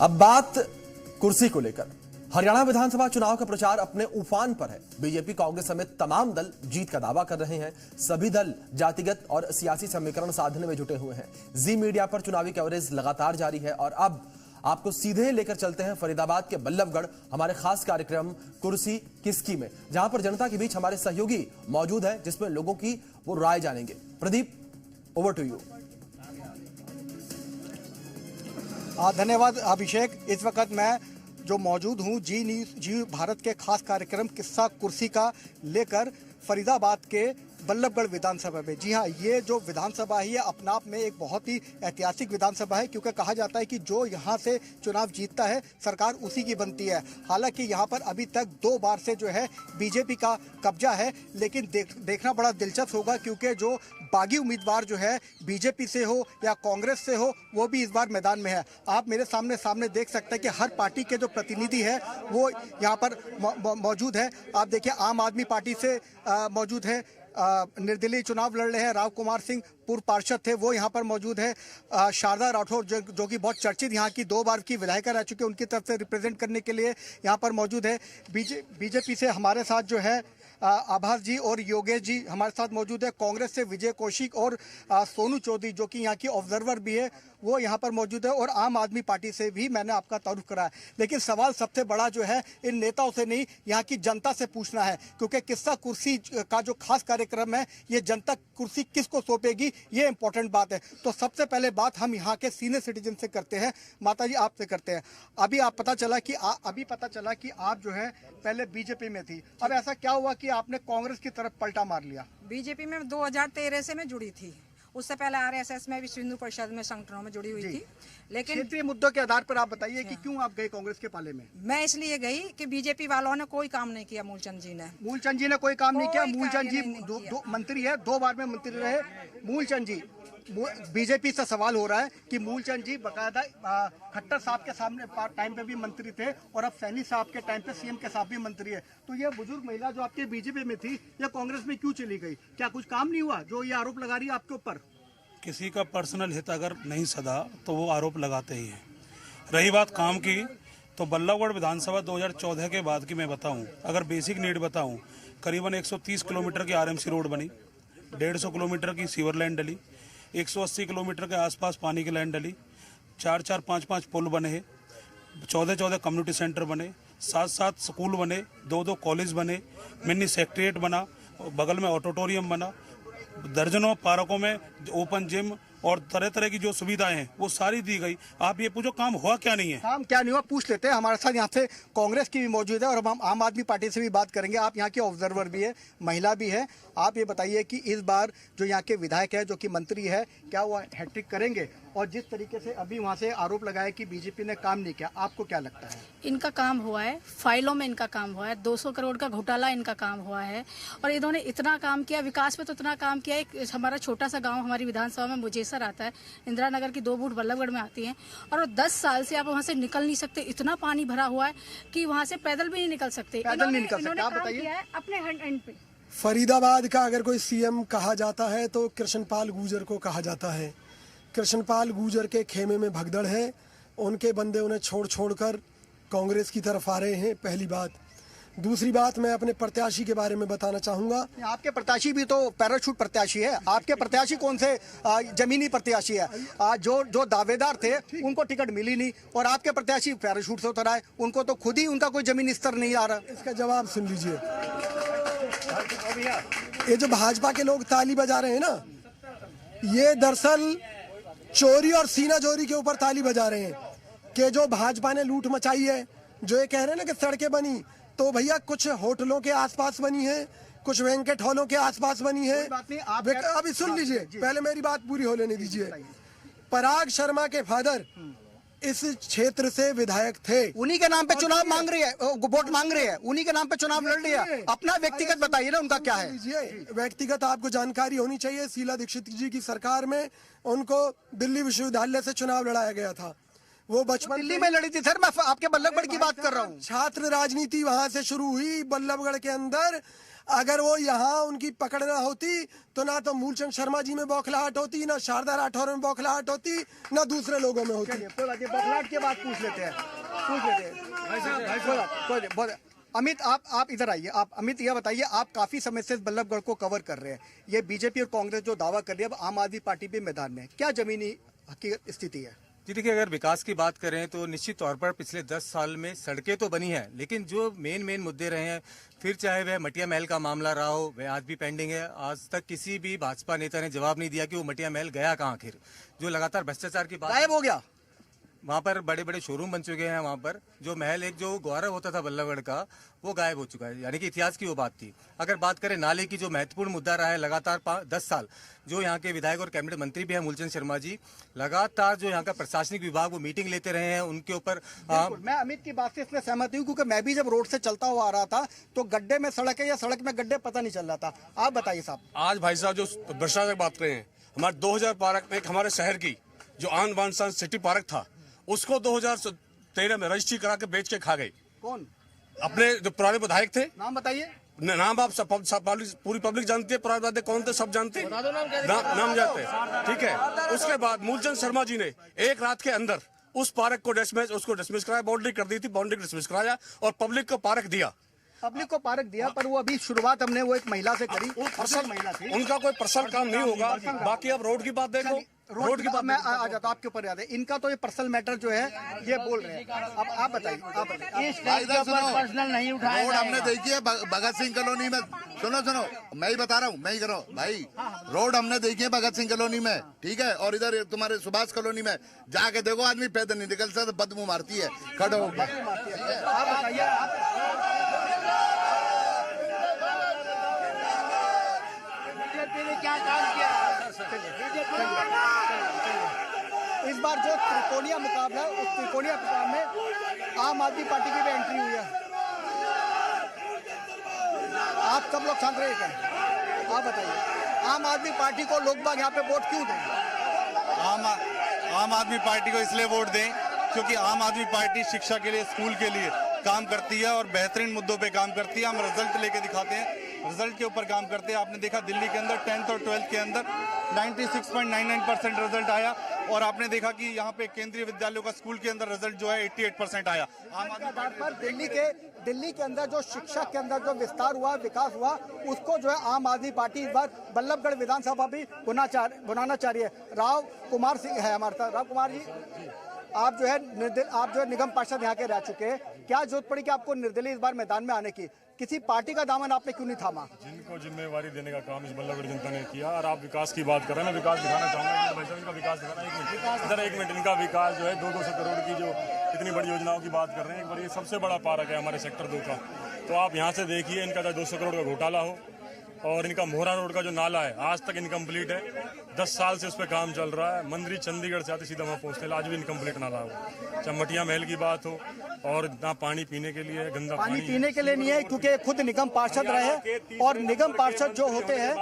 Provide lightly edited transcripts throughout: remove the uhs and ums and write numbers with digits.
अब बात कुर्सी को लेकर। हरियाणा विधानसभा चुनाव का प्रचार अपने उफान पर है। बीजेपी, कांग्रेस समेत तमाम दल जीत का दावा कर रहे हैं। सभी दल जातिगत और सियासी समीकरण साधने में जुटे हुए हैं। जी मीडिया पर चुनावी कवरेज लगातार जारी है और अब आपको सीधे लेकर चलते हैं फरीदाबाद के बल्लभगढ़, हमारे खास कार्यक्रम कुर्सी किसकी में, जहां पर जनता के बीच हमारे सहयोगी मौजूद है, जिसमें लोगों की वो राय जानेंगे। Pradeep, over to you. धन्यवाद अभिषेक। इस वक्त मैं जो मौजूद हूँ जी भारत के खास कार्यक्रम किस्सा कुर्सी का लेकर फरीदाबाद के बल्लभगढ़ विधानसभा में। जी हाँ, ये जो विधानसभा है ये अपने आप में एक बहुत ही ऐतिहासिक विधानसभा है, क्योंकि कहा जाता है कि जो यहाँ से चुनाव जीतता है सरकार उसी की बनती है। हालांकि यहाँ पर अभी तक 2 बार से जो है बीजेपी का कब्जा है, लेकिन देखना बड़ा दिलचस्प होगा, क्योंकि जो बागी उम्मीदवार जो है बीजेपी से हो या कांग्रेस से हो वो भी इस बार मैदान में है। आप मेरे सामने देख सकते हैं कि हर पार्टी के जो प्रतिनिधि है वो यहाँ पर मौजूद है। आप देखिए, आम आदमी पार्टी से मौजूद है, निर्दलीय चुनाव लड़ रहे हैं राव कुमार सिंह, पूर्व पार्षद थे, वो यहाँ पर मौजूद है। शारदा राठौर जो कि बहुत चर्चित यहाँ की 2 बार की विधायिका रह चुके, उनकी तरफ से रिप्रेजेंट करने के लिए यहाँ पर मौजूद है। बीजेपी से हमारे साथ जो है आभास जी और योगेश जी हमारे साथ मौजूद है। कांग्रेस से विजय कौशिक और सोनू चौधरी जो कि यहाँ की ऑब्जर्वर भी है वो यहाँ पर मौजूद है, और आम आदमी पार्टी से भी मैंने आपका तारुफ करा है। लेकिन सवाल सबसे बड़ा जो है इन नेताओं से नहीं, यहाँ की जनता से पूछना है, क्योंकि किस्सा कुर्सी का जो खास कार्यक्रम है ये जनता कुर्सी किसको सौंपेगी ये इंपॉर्टेंट बात है। तो सबसे पहले बात हम यहाँ के सीनियर सिटीजन से करते हैं। माता जी, आपसे करते हैं। अभी पता चला कि आप जो है पहले बीजेपी में थी, अब ऐसा क्या हुआ कि आपने कांग्रेस की तरफ पलटा मार लिया? बीजेपी में 2013 से मैं जुड़ी थी, उससे पहले आरएसएस में भी सिंधु परिषद में संगठनों में जुड़ी हुई थी। लेकिन क्षेत्रीय मुद्दों के आधार पर आप बताइए कि क्यों आप गए कांग्रेस के पाले में? मैं इसलिए गई कि बीजेपी वालों ने कोई काम नहीं किया। मूलचंद जी ने कोई काम नहीं किया। मूलचंद जी दो मंत्री है, 2 बार में मंत्री रहे। मूलचंद जी, बीजेपी से सवाल हो रहा है कि मूलचंद जी बकायदा खट्टर साहब के सामने टाइम पे भी मंत्री थे और अब सैनी साहब के टाइम पे सीएम के साहब भी मंत्री है। तो ये बुजुर्ग महिला जो आपके बीजेपी में थी या कांग्रेस में क्यों चली गई? क्या कुछ काम नहीं हुआ जो ये आरोप लगा रही है आपके ऊपर? किसी का पर्सनल हित अगर नहीं सदा तो वो आरोप लगाते ही हैं। रही बात काम की, तो बल्लभगढ़ विधानसभा 2014 के बाद की मैं बताऊं, अगर बेसिक नीड बताऊं, करीबन 130 किलोमीटर की आरएमसी रोड बनी, 150 किलोमीटर की सीवर लाइन डली, 180 किलोमीटर के आसपास पानी की लाइन डली, 4-4, 5-5 पुल बने हैं, 14-14 कम्युनिटी सेंटर बने, 7-7 स्कूल बने, 2-2 कॉलेज बने, मिनी सेक्रेटरिएट बना, बगल में ऑडिटोरियम बना, दर्जनों पार्कों में ओपन जिम और तरह तरह की जो सुविधाएं हैं वो सारी दी गई। आप ये पूछो काम हुआ क्या नहीं है? काम क्या नहीं हुआ पूछ लेते हैं। हमारे साथ यहाँ से कांग्रेस की भी मौजूद है और हम आम आदमी पार्टी से भी बात करेंगे। आप यहाँ के ऑब्जर्वर भी है, महिला भी है। आप ये बताइए कि इस बार जो यहाँ के विधायक है, जो कि मंत्री है, क्या वो हैट्रिक करेंगे? और जिस तरीके से अभी वहाँ से आरोप लगाया कि बीजेपी ने काम नहीं किया, आपको क्या लगता है? इनका काम हुआ है, फाइलों में इनका काम हुआ है, 200 करोड़ का घोटाला इनका काम हुआ है, और इन्होंने इतना काम किया, विकास पे तो इतना काम किया। एक हमारा छोटा सा गांव हमारी विधानसभा में मुजेसर आता है, इंदिरा नगर की 2 बूथ बल्लभगढ़ में आती हैं, और 10 साल से आप वहाँ से निकल नहीं सकते। इतना पानी भरा हुआ है कि वहाँ से पैदल भी नहीं निकल सकते। इन्होंने काम किया है अपने हैंड पे। फरीदाबाद का अगर कोई सीएम कहा जाता है तो कृष्णपाल गुर्जर को कहा जाता है। कृष्णपाल गुर्जर के खेमे में भगदड़ है, उनके बंदे उन्हें छोड़ कर कांग्रेस की तरफ आ रहे हैं, पहली बात। दूसरी बात, मैं अपने प्रत्याशी के बारे में बताना चाहूँगा। आपके प्रत्याशी भी तो पैराशूट प्रत्याशी है। आपके प्रत्याशी कौन से जमीनी प्रत्याशी है? जो दावेदार थे उनको टिकट मिली नहीं, और आपके प्रत्याशी पैराशूट से उतर आए, उनको तो खुद ही उनका कोई जमीनी स्तर नहीं आ रहा। इसका जवाब सुन लीजिए। ये जो भाजपा के लोग ताली बजा रहे हैं ना, ये दरअसल चोरी और सीना चोरी के ऊपर ताली बजा रहे हैं कि जो भाजपा ने लूट मचाई है। जो ये कह रहे हैं ना कि सड़कें बनी, तो भैया कुछ होटलों के आसपास बनी है, कुछ वेंकट हॉलों के आसपास बनी है। अभी सुन लीजिए, पहले मेरी बात पूरी हो लेने दीजिए। पराग शर्मा के फादर इस क्षेत्र से विधायक थे, उन्हीं के नाम पे चुनाव मांग रही है, वोट मांग रही है, उन्हीं के नाम पे चुनाव लड़ रही है। अपना व्यक्तिगत बताइए ना, उनका क्या है? व्यक्तिगत आपको जानकारी होनी चाहिए। शीला दीक्षित जी की सरकार में उनको दिल्ली विश्वविद्यालय से चुनाव लड़ाया गया था। वो बचपन दिल्ली में लड़ी थी सर, मैं आपके बल्लभगढ़ की बात कर रहा हूँ। छात्र राजनीति वहां से शुरू हुई बल्लभगढ़ के अंदर। अगर वो यहाँ उनकी पकड़ ना होती तो ना तो मूलचंद शर्मा जी में बौखलाहट होती, ना शारदा राठौर में बौखलाहट होती, ना दूसरे लोगों में होती। कोई बात नहीं, बौखलाहट की बात पूछ लेते हैं। अमित, आप इधर आइए। आप अमित ये बताइए, आप काफी समय से बल्लभगढ़ को कवर कर रहे हैं। ये बीजेपी और कांग्रेस जो दावा कर रही है, अब आम आदमी पार्टी भी मैदान में, क्या जमीनी हकीकत स्थिति है? जी देखिए, अगर विकास की बात करें तो निश्चित तौर पर पिछले 10 साल में सड़कें तो बनी हैं, लेकिन जो मेन मुद्दे रहे हैं, फिर चाहे वह मटिया महल का मामला रहा हो, वह आज भी पेंडिंग है। आज तक किसी भी भाजपा नेता ने जवाब नहीं दिया कि वो मटिया महल गया कहाँ। आखिर जो लगातार भ्रष्टाचार की बात, गायब हो गया। वहाँ पर बड़े बड़े शोरूम बन चुके हैं। वहाँ पर जो महल, एक जो गौरव होता था बल्लभगढ़ का, वो गायब हो चुका है, यानी कि इतिहास की वो बात थी। अगर बात करें नाले की, जो महत्वपूर्ण मुद्दा रहा है लगातार 10 साल, जो यहाँ के विधायक और कैबिनेट मंत्री भी हैं मूलचंद शर्मा जी, लगातार जो यहाँ का प्रशासनिक विभाग वो मीटिंग लेते रहे हैं, उनके ऊपर। मैं अमित की बात से इसमें सहमत हूँ, क्योंकि मैं भी जब रोड से चलता हुआ आ रहा था तो गड्ढे में सड़क है या सड़क में गड्ढे पता नहीं चल रहा था। आप बताइए साहब। आज भाई साहब जो भ्रष्टाचार की बात कर रहे हैं, हमारे 2000 पार्क में, एक हमारे शहर की जो आन बान शान सिटी पार्क था, उसको 2013 में रजिस्ट्री करा के बेच के खा गए। कौन? अपने जो पुराने विधायक थे। नाम बताइए। नाम आप पूरी पब्लिक जानती है, पुराने विधायक कौन थे सब जानते हैं, नाम जानते हैं, ठीक है। उसके बाद मूलचंद शर्मा जी ने एक रात के अंदर उस पार्क को डिसमिस कराया, बाउंड्री कर दी थी, बाउंड्री डिसमिस कराया और पब्लिक को पार्क दिया। पब्लिक को पार्क दिया, पर वो अभी शुरुआत हमने वो एक महिला से करी। महिला थी, उनका कोई पर्सनल काम नहीं होगा। बाकी अब रोड की बात देखो, रोड की बात मैं आ जाता हूँ आपके ऊपर। याद है इनका तो ये पर्सनल मैटर जो है ये बोल रहे हैं। अब आप बताइए। पर्सनल नहीं उठाया। रोड हमने देखी है भगत सिंह कॉलोनी में। सुनो, मैं ही बता रहा हूँ, मैं ही करो भाई। रोड हमने देखी है भगत सिंह कॉलोनी में, ठीक है, और इधर तुम्हारे सुभाष कॉलोनी में जाके देखो, आदमी पैदल नहीं निकल सकता, बदबू मारती है खड़े होकर। आप बताइए। क्या काम किया? इस बार जो त्रिकोणीय मुकाबला है, उस त्रिकोणीय मुकाबले में आम आदमी पार्टी की भी एंट्री हुई है। आप सब लोग शांत रहिए। आप बताइए, आम आदमी पार्टी को लोग बाग यहाँ पे वोट क्यों दें? आम आदमी पार्टी को इसलिए वोट दें क्योंकि आम आदमी पार्टी शिक्षा के लिए, स्कूल के लिए काम करती है और बेहतरीन मुद्दों पे काम करती है। हम रिजल्ट लेके दिखाते हैं, रिजल्ट के ऊपर काम करते हैं। आपने देखा दिल्ली के अंदर 10th और 12th के अंदर 96.99% रिजल्ट आया, और आपने देखा कि यहाँ पे केंद्रीय विद्यालयों का स्कूल के अंदर रिजल्ट जो है 88% आया। आम आदमी पार्टी पर दिल्ली के अंदर जो शिक्षा के अंदर जो विस्तार हुआ, विकास हुआ, उसको जो है आम आदमी पार्टी इस बार बल्लभगढ़ विधानसभा भी बुलाना चाह रही है। राव कुमार सिंह है हमारे साथ। राव कुमार जी, आप जो है निगम पार्षद यहाँ के रह चुके हैं, क्या जरूरत पड़ी कि आपको निर्दलीय इस बार मैदान में आने की? किसी पार्टी का दामन आपने क्यों नहीं थामा? जिनको जिम्मेवारी देने का काम इस बल्लभगढ़ जनता ने किया, और आप विकास की बात कर रहे हैं, मैं विकास दिखाना चाहूंगा। भाई साहब इनका विकास दिखाना, एक मिनट इनका विकास जो है 200 करोड़ की जो इतनी बड़ी योजनाओं की बात कर रहे हैं। एक बार ये सबसे बड़ा पार्क है हमारे सेक्टर 2 का, तो आप यहाँ से देखिए, इनका चाहे 200 करोड़ का घोटाला हो, और इनका मोहरा रोड का जो नाला है आज तक इनकम्प्लीट है। 10 साल से उस पर काम चल रहा है। मंदिर चंडीगढ़ से आते सीधा वहाँ पहुँचते, आज भी इनकम्प्लीट नाला हो। चाहे मटिया महल की बात हो, और ना पानी पीने के लिए, गंदा पानी पीने के लिए नहीं है, क्योंकि खुद निगम पार्षद रहे, और निगम पार्षद जो होते हैं,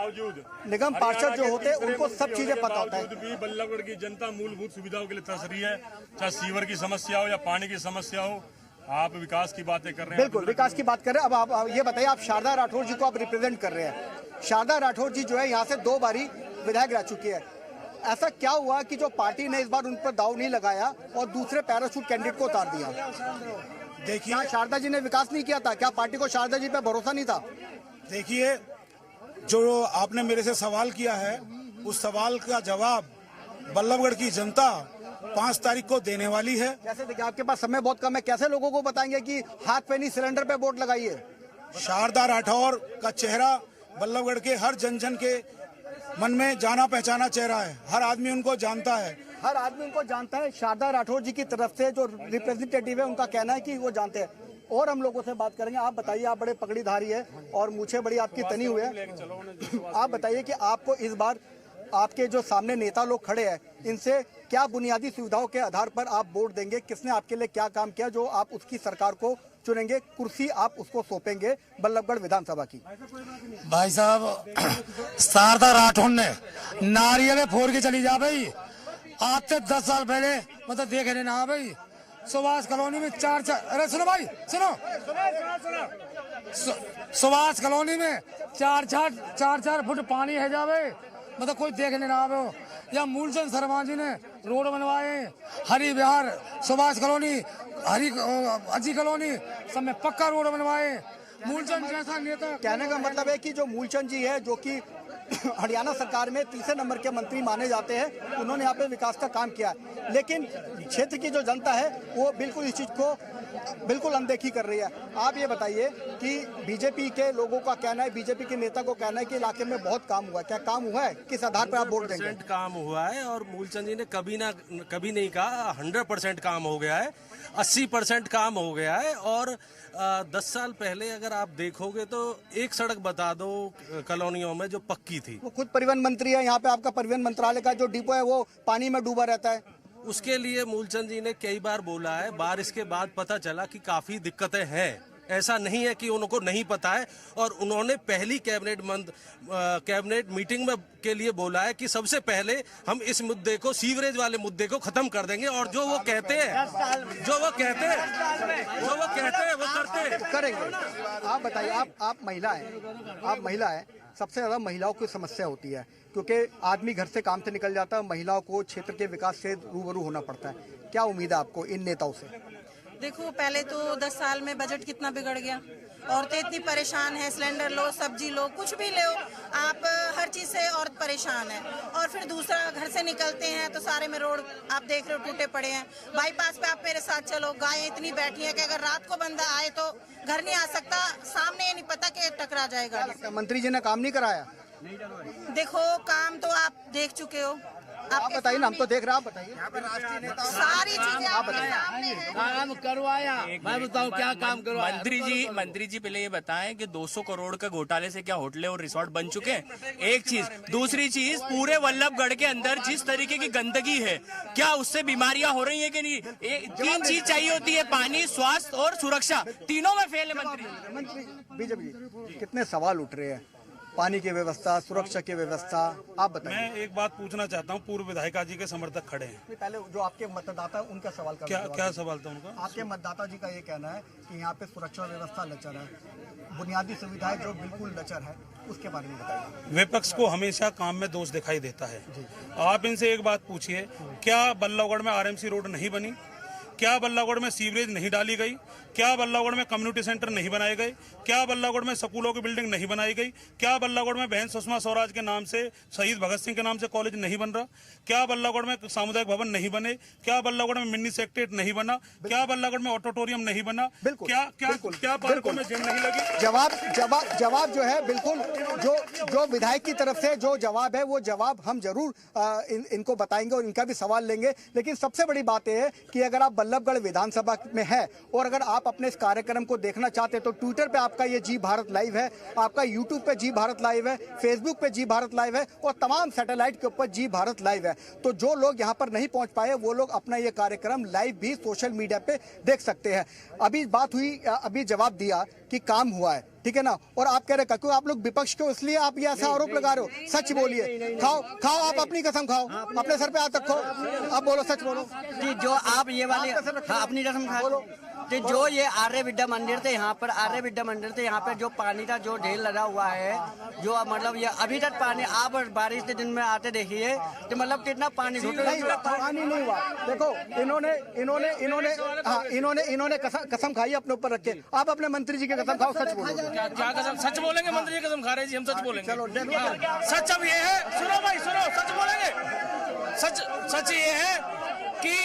उनको सब चीजें पता होता है। भी बल्लभगढ़ की जनता मूलभूत सुविधाओं के लिए तरस रही है, चाहे सीवर की समस्या हो या पानी की समस्या हो। आप विकास की बातें कर रहे हैं। बिल्कुल विकास की बात कर रहे हैं। अब आप ये बताइए, आप शारदा राठौर जी को आप रिप्रेजेंट कर रहे हैं। शारदा राठौर जी जो है यहाँ से 2 बारी विधायक रह चुकी है। ऐसा क्या हुआ कि जो पार्टी ने इस बार उन पर दाव नहीं लगाया और दूसरे पैराशूट कैंडिडेट को उतार दिया? देखिए, शारदा जी ने विकास नहीं किया था क्या? पार्टी को शारदा जी पे भरोसा नहीं था? देखिए, जो आपने मेरे से सवाल किया है, उस सवाल का जवाब बल्लभगढ़ की जनता 5 तारीख को देने वाली है। जैसे देखिए, आपके पास समय बहुत कम है, कैसे लोगों को बताएंगे कि हाथ पे नहीं सिलेंडर पे वोट लगाइए? शारदा राठौर का चेहरा बल्लभगढ़ के हर जन के मन में जाना पहचाना चेहरा है। हर आदमी उनको जानता है। हर आदमी उनको जानता है। शारदा राठौर जी की तरफ से जो रिप्रेजेंटेटिव है, उनका कहना है कि वो जानते हैं। और हम लोगों से बात करेंगे। आप बताइए, आप बड़े पगड़ीधारी है और मूछें बड़ी आपकी तनी हुई है। आप बताइए कि आपको इस बार आपके जो सामने नेता लोग खड़े हैं, इनसे क्या बुनियादी सुविधाओं के आधार पर आप वोट देंगे? किसने आपके लिए क्या काम किया जो आप उसकी सरकार को चुनेंगे, कुर्सी आप उसको सौंपेंगे बल्लभगढ़ विधानसभा की? भाई साहब, शारदा राठौर ने नारियल फोड़ के चली जा भाई। आज से 10 साल पहले मतलब देख रहे ना भाई, सुभाष कॉलोनी में चार अरे सुनो भाई सुनो, सुभाष कॉलोनी में चार फुट पानी है जावे, मतलब कोई देखने ना आवे। या मूलचंद शर्मा जी ने रोड बनवाए, हरी विहार, सुभाष कॉलोनी, अजी कॉलोनी सब में पक्का रोड बनवाए। मूलचंद जैसा नेता, कहने का मतलब है कि जो मूलचंद जी है, जो कि हरियाणा सरकार में तीसरे नंबर के मंत्री माने जाते हैं, उन्होंने यहाँ पे विकास का काम किया है। लेकिन क्षेत्र की जो जनता है वो बिल्कुल इस चीज को बिल्कुल अनदेखी कर रही है। आप ये बताइए कि बीजेपी के लोगों का कहना है, बीजेपी के नेता को कहना है कि इलाके में बहुत काम हुआ है। क्या काम हुआ है? किस आधार पर आप वोट देंगे? काम हुआ है और मूलचंद जी ने कभी नहीं कहा 100% काम हो गया है, 80% काम हो गया है। और 10 साल पहले अगर आप देखोगे तो एक सड़क बता दो कॉलोनियों में जो पक्की थी। वो खुद परिवहन मंत्री है, यहाँ पे आपका परिवहन मंत्रालय का जो डिपो है वो पानी में डूबा रहता है। उसके लिए मूलचंद जी ने कई बार बोला है, बारिश के बाद पता चला कि काफी दिक्कतें हैं। ऐसा नहीं है कि उनको नहीं पता है। और उन्होंने पहली कैबिनेट मीटिंग में के लिए बोला है कि सबसे पहले हम इस मुद्दे को, सीवरेज वाले मुद्दे को खत्म कर देंगे। और जो वो कहते हैं वो करते हैं, करेंगे। आप बताइए, आप महिला हैं, सबसे ज्यादा महिलाओं की समस्या होती है, क्योंकि आदमी घर से काम से निकल जाता है, महिलाओं को क्षेत्र के विकास से रूबरू होना पड़ता है। क्या उम्मीद है आपको इन नेताओं से? देखो, पहले तो 10 साल में बजट कितना बिगड़ गया, औरतें इतनी परेशान हैं, सिलेंडर लो, सब्जी लो, कुछ भी लो आप, हर चीज से औरत परेशान है। और फिर दूसरा, घर से निकलते हैं तो सारे में रोड आप देख रहे हो टूटे पड़े हैं। बाईपास पे आप मेरे साथ चलो, गायें इतनी बैठी हैं कि अगर रात को बंदा आए तो घर नहीं आ सकता, सामने ये नहीं पता कि टकरा जाएगा। मंत्री जी ने काम नहीं कराया? देखो, काम तो आप देख चुके हो। आप बताइए ना, हम तो देख रहे हैं, आप बताइए। सारी चीजें आप काम करवाया, मैं बताऊं क्या काम करवाया। मंत्री जी पहले ये बताएं कि 200 करोड़ का घोटाले से क्या होटलें और रिसोर्ट बन चुके हैं? एक चीज। दूसरी चीज, पूरे वल्लभगढ़ के अंदर जिस तरीके की गंदगी है, क्या उससे बीमारियां हो रही है कि नहीं? 3 चीज चाहिए होती है, पानी, स्वास्थ्य और सुरक्षा, तीनों में फेल है मंत्री। बीजेपी कितने सवाल उठ रहे हैं, पानी की व्यवस्था, सुरक्षा की व्यवस्था, आप बताइए। मैं एक बात पूछना चाहता हूँ, पूर्व विधायिका जी के समर्थक खड़े हैं। पहले जो आपके मतदाता, उनका सवाल का क्या सवाल था उनका? आपके मतदाता जी का ये कहना है कि यहाँ पे सुरक्षा व्यवस्था लचर है, बुनियादी सुविधाएं जो बिल्कुल लचर है, उसके बारे में बताइए। विपक्ष को हमेशा काम में दोष दिखाई देता है। आप इनसे एक बात पूछिए, क्या बल्लभगढ़ में आरएमसी रोड नहीं बनी? क्या बल्लभगढ़ में सीवरेज नहीं डाली गई? क्या बल्लभगढ़ में कम्युनिटी सेंटर नहीं बनाए गए? क्या बल्लभगढ़ में स्कूलों की बिल्डिंग नहीं बनाई गई? क्या बल्लभगढ़ में बहन सुषमा स्वराज के नाम से, शहीद भगत सिंह के नाम से कॉलेज नहीं बन रहा? क्या बल्लभगढ़ में सामुदायिक भवन नहीं बने? क्या बल्लभगढ़ में मिनी सेक्रेटरीट नहीं बना? क्या बल्लभगढ़ में ऑडिटोरियम नहीं बना? क्या पार्कों में जिम नहीं लगी? जवाब जो है, बिल्कुल जो विधायक की तरफ से जो जवाब है, वो जवाब हम जरूर इनको बताएंगे और इनका भी सवाल लेंगे। लेकिन सबसे बड़ी बात यह है कि अगर आप बल्लभगढ़ विधानसभा में है और अगर आप अपने इस कार्यक्रम को देखना चाहते हैं तो ट्विटर पे आपका ये जी भारत लाइव है, आपका यूट्यूब पे जी भारत लाइव है, फेसबुक पे जी भारत लाइव है और तमाम सैटेलाइट के ऊपर जी भारत लाइव है। तो जो लोग यहाँ पर नहीं पहुंच पाए वो लोग अपना ये कार्यक्रम लाइव भी सोशल मीडिया पे देख सकते हैं। अभी बात हुई, अभी जवाब दिया कि काम हुआ है, ठीक है ना, और आप कह रहे हैं क्यों आप लोग विपक्ष के, इसलिए आप ये ऐसा आरोप लगा रहे हो। सच बोलिए, खाओ आप अपनी कसम खाओ, अपने सर पे हाथ रखो, अब बोलो, सच बोलो कि जो आप ये वाले अपनी कसम खा कि जो ये आर्य विद्या मंदिर थे, यहाँ पर आर्य विद्या मंदिर थे, यहाँ पर जो पानी का जो ढेर लगा हुआ है, जो मतलब ये अभी तक पानी, आप बारिश के दिन में आते देखिए तो मतलब कितना पानी पानी नहीं हुआ। देखो इन्होंने कसम खाई अपने ऊपर रख के। आप अपने मंत्री जी की कसम खाओ, सच बोलो। क्या कसम? सच बोलेंगे? मंत्री जी कसम खा रहे जी, हम सच बोलेंगे। चलो सच अब ये है, सुनो भाई सुनो, सच बोलेंगे। सच ये है कि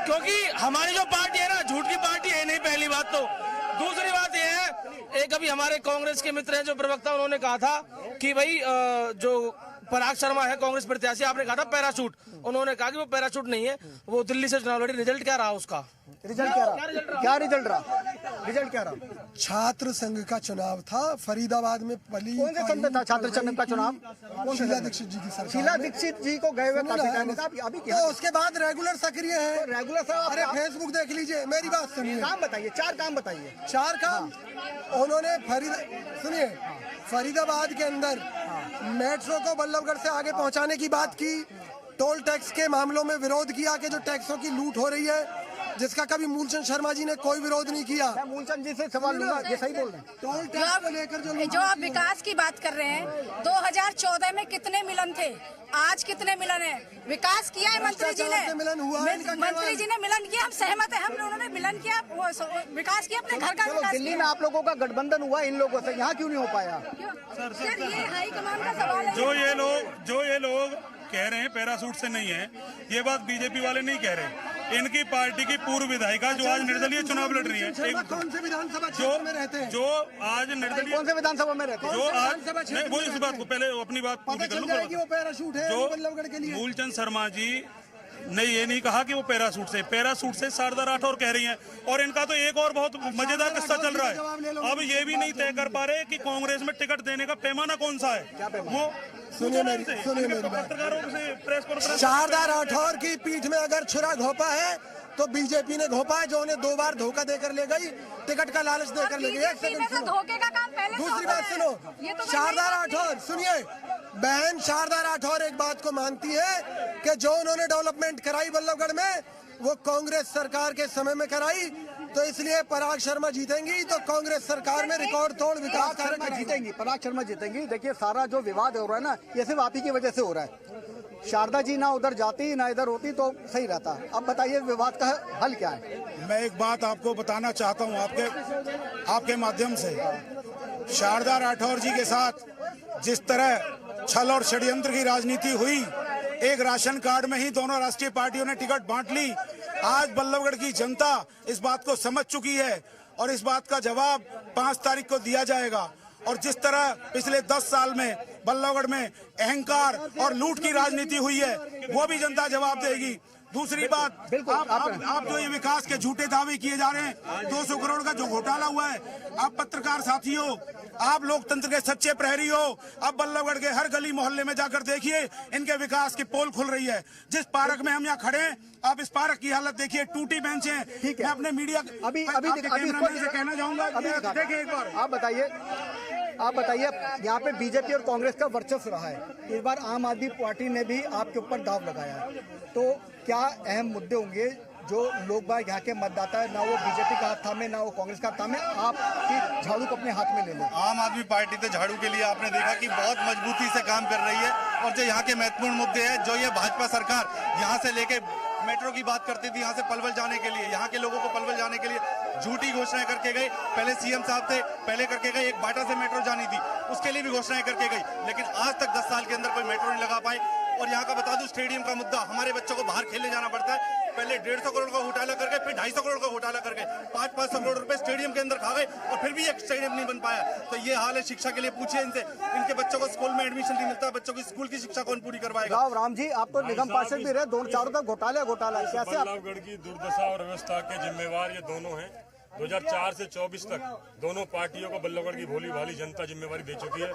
क्योंकि हमारी जो पार्टी है ना, झूठ की पार्टी है नहीं, पहली बात तो। दूसरी बात यह है, एक अभी हमारे कांग्रेस के मित्र हैं जो प्रवक्ता, उन्होंने कहा था कि भाई जो पराग शर्मा है कांग्रेस प्रत्याशी, आपने कहा था पैराशूट, उन्होंने कहा कि वो पैराशूट नहीं है, वो दिल्ली से चुनाव लड़ी। रिजल्ट क्या रहा उसका? रिजल्ट क्या रहा? छात्र संघ का चुनाव था फरीदाबाद में। कौन से संघ था छात्र संघ का चुनाव? शीला दीक्षित जी की सरकार। शीला दीक्षित जी को गए हुए काफी टाइम था, अभी तो उसके बाद रेगुलर सक्रिय है। रेगुलर अरे फेसबुक देख लीजिए, मेरी बात सुनिए। काम बताइए, 4 काम बताइए। 4 काम उन्होंने सुनिए, फरीदाबाद के अंदर मेट्रो को बल्लभगढ़ से आगे पहुंचाने की बात की, टोल टैक्स के मामलों में विरोध किया कि जो टैक्सों की लूट हो रही है, जिसका कभी मूलचंद शर्मा जी ने कोई विरोध नहीं किया। मैं मूलचंद जी से सवाल लूंगा, ये सही बोल रहे हैं। टोल टैक्स को लेकर जो आप विकास की बात कर रहे हैं, 2014 में कितने मिलन थे, आज कितने मिलन है? विकास किया है मंत्री जी ने, मिलन हुआ है, मंत्री जी ने मिलन किया, हम सहमत है, हम उन्होंने मिलन किया, विकास किया, अपने घर का विकास। दिल्ली में आप लोगों का गठबंधन हुआ इन लोगों से, यहाँ क्यों नहीं हो पाया? सर ये हाईकमान का सवाल है। जो ये लोग कह रहे हैं पैरासूट से नहीं है, ये बात बीजेपी वाले नहीं कह रहे। इनकी पार्टी की पूर्व विधायिका जो आज निर्दलीय चुनाव लड़ रही है, कौन से विधानसभा क्षेत्र में रहते हैं? जो आज निर्दलीय कौन से विधानसभा में रहते हैं? जो आज वो इस बात को पहले अपनी बात पूरी कर लूं। वो पैराशूट है बल्लभगढ़ के लिए। मूलचंद शर्मा जी ने ये नहीं कहा कि वो पैरासूट से शारदा राठौर कह रही हैं। और इनका तो एक और बहुत मजेदार किस्सा चल रहा है, अब ये भी नहीं तय कर पा रहे कि कांग्रेस में टिकट देने का पैमाना कौन सा है। वो सुनिए मेरी पत्रकारों से प्रेस कॉन्फ्रेंस, शारदा राठौर की पीठ में अगर छुरा घोंपा है तो बीजेपी ने घोंपा है, जो उन्हें 2 बार धोखा देकर ले गई, टिकट का लालच देकर ले गई। एक सेकंड सुनो, धोखे का काम पहले दूसरी बात सुनो। शारदा राठौर, सुनिए, बहन शारदा राठौर एक बात को मानती है कि जो उन्होंने डेवलपमेंट कराई बल्लभगढ़ में, वो कांग्रेस सरकार के समय में कराई, तो इसलिए पराग शर्मा जीतेंगी, तो कांग्रेस सरकार में रिकॉर्ड तोड़ विकास शर्मा जीतेंगी, पराग शर्मा जीतेंगी। देखिए, सारा जो विवाद हो रहा है ना, ये सिर्फ आप ही की वजह से हो रहा है। शारदा जी ना उधर जाती ना इधर होती तो सही रहता। अब बताइए विवाद का हल क्या है? मैं एक बात आपको बताना चाहता हूं आपके माध्यम से। शारदा राठौर जी के साथ जिस तरह छल और षड्यंत्र की राजनीति हुई, एक राशन कार्ड में ही दोनों राष्ट्रीय पार्टियों ने टिकट बांट ली। आज बल्लभगढ़ की जनता इस बात को समझ चुकी है और इस बात का जवाब 5 तारीख को दिया जाएगा। और जिस तरह पिछले 10 साल में बल्लभगढ़ में अहंकार और लूट की राजनीति हुई है, वो भी जनता जवाब देगी। दूसरी बात, आप जो ये विकास के झूठे दावे किए जा रहे हैं, 200 करोड़ का जो घोटाला हुआ है, आप पत्रकार साथी हो, आप लोकतंत्र के सच्चे प्रहरी हो, अब बल्लभगढ़ के हर गली मोहल्ले में जाकर देखिए, इनके विकास की पोल खुल रही है। जिस पार्क में हम यहाँ खड़े हैं, आप इस पार्क की हालत देखिए, टूटी बेंच है। मैं अपने मीडिया अभी कैमरामैन से कहना चाहूंगा, देखिए एक बार आप बताइए, यहाँ पे बीजेपी और कांग्रेस का वर्चस्व रहा है, इस बार आम आदमी पार्टी ने भी आपके ऊपर दाव लगाया है, तो क्या अहम मुद्दे होंगे जो लोग बाग यहाँ के मतदाता है, ना वो बीजेपी का हाथ थामे ना वो कांग्रेस का हाथ थामे, आपकी झाड़ू को अपने हाथ में ले लें? आम आदमी पार्टी तो झाड़ू के लिए आपने देखा कि बहुत मजबूती से काम कर रही है। और जो यहाँ के महत्वपूर्ण मुद्दे हैं, जो ये भाजपा सरकार यहाँ से लेके मेट्रो की बात करती थी, यहाँ से पलवल जाने के लिए, यहाँ के लोगों को पलवल जाने के लिए झूठी घोषणाएं करके गई। पहले सीएम साहब थे, पहले करके गए, एक बाटा से मेट्रो जानी थी, उसके लिए भी घोषणाएं करके गई, लेकिन आज तक 10 साल के अंदर कोई मेट्रो नहीं लगा पाई। और यहाँ का बता दूं, स्टेडियम का मुद्दा, हमारे बच्चों को बाहर खेलने जाना पड़ता है, पहले 150 करोड़ का घोटाला करके, फिर 250 करोड़ का घोटाला करके 500 करोड़ रुपए स्टेडियम के अंदर खा गए, और फिर भी एक स्टेडियम नहीं बन पाया। तो ये हाल है शिक्षा के लिए। पूछिए इनसे, इनके बच्चों को स्कूल में एडमिशन नहीं मिलता, बच्चों की स्कूल की शिक्षा कौन पूरी करवाएगा? राम जी, आप तो निगम पार्षद भी रहे, दोनों चारों तरफ घोटाला कैसे? बल्लभगढ़ की दुर्दशा और व्यवस्था के जिम्मेवार ये दोनों हैं। 2004 से 24 तक दोनों पार्टियों को बल्लभगढ़ की भोली भाली जनता जिम्मेवारी दे चुकी है।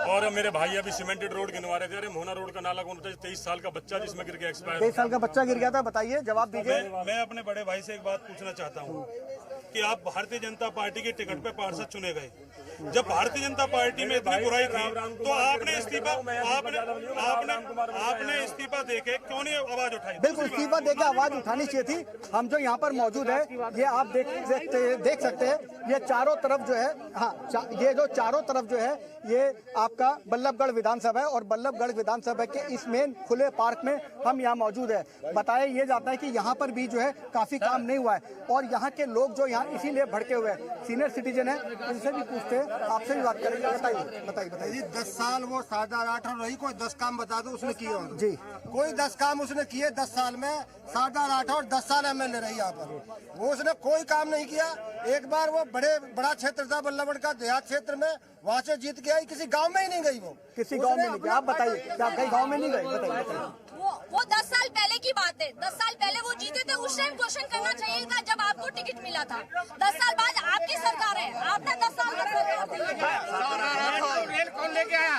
और मेरे भाई अभी सीमेंटेड रोड गिनवा रहे थे, अरे मोहना रोड का नाला कौन होता है? 23 साल का बच्चा जिसमें गिर के एक्सपायर, 23 साल का बच्चा गिर गया था, बताइए, जवाब दीजिए। मैं अपने बड़े भाई से एक बात पूछना चाहता हूँ कि आप भारतीय जनता पार्टी के टिकट पे पार्षद चुने गए, जब भारतीय जनता पार्टी में इतनी बुराई थी तो आपने इस्तीफा देके क्यों नहीं आवाज उठाई? बिल्कुल, इस्तीफा देके आवाज उठानी चाहिए थी। हम जो यहाँ पर मौजूद है, ये आप देख सकते हैं, ये चारों तरफ जो है, हाँ, ये जो चारों तरफ जो है, ये आपका बल्लभगढ़ विधानसभा है, और बल्लभगढ़ विधानसभा के इस मेन खुले पार्क में हम यहाँ मौजूद है। बताया ये जाता है कि यहाँ पर भी जो है काफी काम नहीं हुआ है, और यहाँ के लोग जो यहाँ इसीलिए भड़के हुए हैं। सीनियर सिटीजन है, इनसे भी पूछते हैं, आपसे भी बात करेंगे। बताइए 10 साल वो शारदा राठौर रही, कोई 10 काम बता दो उसने किए जी? कोई 10 काम उसने किए 10 साल में? शारदा राठौर 10 साल एमएलए रही यहाँ पर, वो उसने कोई काम नहीं किया। एक बार वो बड़ा क्षेत्र था बल्लभगढ़ का, देहात क्षेत्र में, वहाँ से जीत के आई, किसी गांव में ही नहीं गई। वो किसी गांव में नहीं गई? आप बताइए, क्या कई गांव में नहीं गई? बताइए। वो 10 साल पहले की बात है, 10 साल पहले वो जीते थे, उस टाइम क्वेश्चन करना चाहिए था जब आपको टिकट मिला था। 10 साल बाद आपकी सरकार है, आपने 10 साल में सरकार दी है। रेल कौन लेके आया?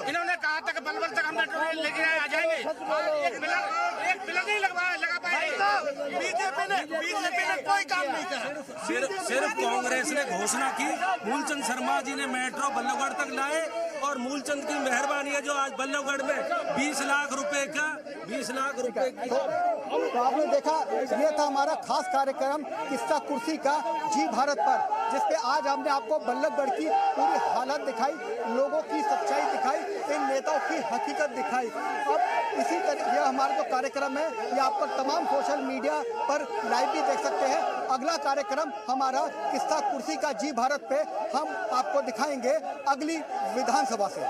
इन्होंने कहा था कि बल्लभगढ़ तक हम मेट्रो रेल लेके आ जाएंगे, एक पिलर नहीं लगा पाए। बीजेपी ने कोई काम नहीं करा। सिर्फ कांग्रेस ने घोषणा की, मूलचंद शर्मा जी ने मेट्रो बल्लभगढ़ तक लाए और मूलचंद की मेहरबानी है जो आज बल्लभगढ़ में 20 लाख रुपए की। तो आपने देखा, ये था हमारा खास कार्यक्रम किस्सा कुर्सी का जी भारत पर, जिसपे आज हमने आपको बल्लभगढ़ की पूरी हालत दिखाई, लोगों की सच्चाई दिखाई, इन नेताओं की हकीकत दिखाई। अब इसी तरह यह हमारा जो कार्यक्रम है ये आप तमाम सोशल मीडिया पर लाइव भी देख सकते हैं। अगला कार्यक्रम हमारा किस्सा कुर्सी का जी भारत पे हम आपको दिखाएंगे अगली विधानसभा से।